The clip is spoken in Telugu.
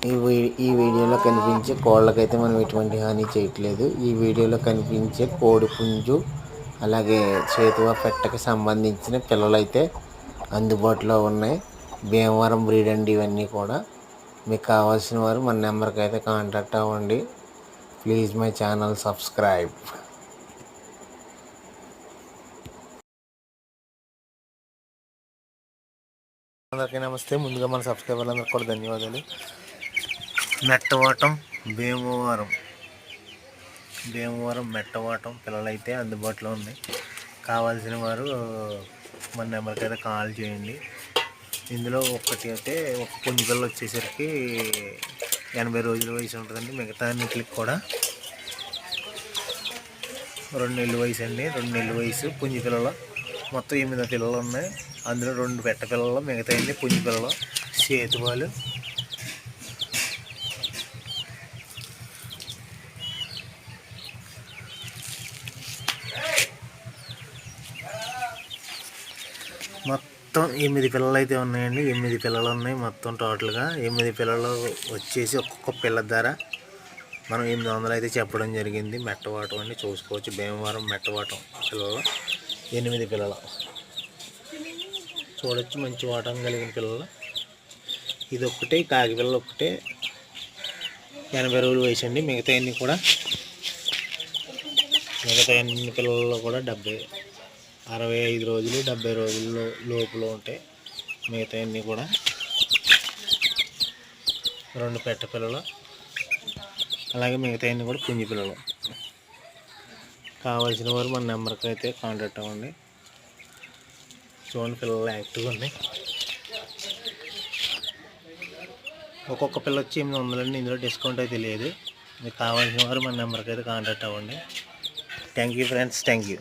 ఈ వీడియోలో కనిపించే కోళ్ళకైతే మనం ఎటువంటి హాని చేయట్లేదు. ఈ వీడియోలో కనిపించే కోడి పుంజు అలాగే చేతువ పెట్టకి సంబంధించిన పిల్లలైతే అందుబాటులో ఉన్నాయి. భీమవరం బ్రీడ్ అండి ఇవన్నీ కూడా. మీకు కావాల్సిన వారు మన నెంబర్కి అయితే కాంటాక్ట్ అవ్వండి. Please my channel subscribe. అందరికీ నమస్తే. ముందుగా మన సబ్స్క్రైబర్లందరికీ కూడా ధన్యవాదాలు. మెట్టవాటం భీమవరం మెట్టవాటం పిల్లలైతే అందుబాటులో ఉన్నాయి. కావాల్సిన వారు మన నెంబర్కి అయితే కాల్ చేయండి. ఇందులో ఒకటి అయితే ఒక పుంజు పిల్ల వచ్చేసరికి 80 రోజుల వయసు ఉంటుందండి. మిగతా అన్నిటికి కూడా 2 నెలల వయసు అండి. 2 నెలల వయసు పుంజు పిల్లలు మొత్తం 8 పిల్లలు ఉన్నాయి. అందులో 2 పెట్ట పిల్లలు, మిగతా అన్ని పుంజు పిల్లలు. చేతువాలు మొత్తం 8 పిల్లలు అయితే ఉన్నాయండి. 8 పిల్లలు ఉన్నాయి మొత్తం. టోటల్గా 8 పిల్లలు వచ్చేసి ఒక్కొక్క పిల్ల ధర మనం 800 అయితే చెప్పడం జరిగింది. మెట్టవాటం అని చూసుకోవచ్చు. భీమవరం మెట్టవాటం పిల్లలు 8 పిల్లలు చూడొచ్చు. మంచి వాటం కలిగిన పిల్లలు. ఇది ఒక్కటే కాకి పిల్లలు ఒక్కటే 80 రోజుల వయసు అండి. మిగతా అన్ని పిల్లల్లో కూడా 65 రోజులు 70 రోజుల లోపులో ఉంటాయి. మిగతా అన్నీ కూడా 2 పెట్ట పిల్లలు, అలాగే మిగతా అన్నీ కూడా పుంజి పిల్లలు. కావాల్సిన వారు మన నెంబర్కి అయితే కాంటాక్ట్ అవ్వండి. చూడండి పిల్లలు యాక్టివ్గా ఉన్నాయి. ఒక్కొక్క పిల్ల వచ్చి 800 అండి. ఇందులో డిస్కౌంట్ అయితే లేదు. మీకు కావాల్సిన వారు మన నెంబర్కి అయితే కాంటాక్ట్ అవ్వండి. Thank you friends. Thank you.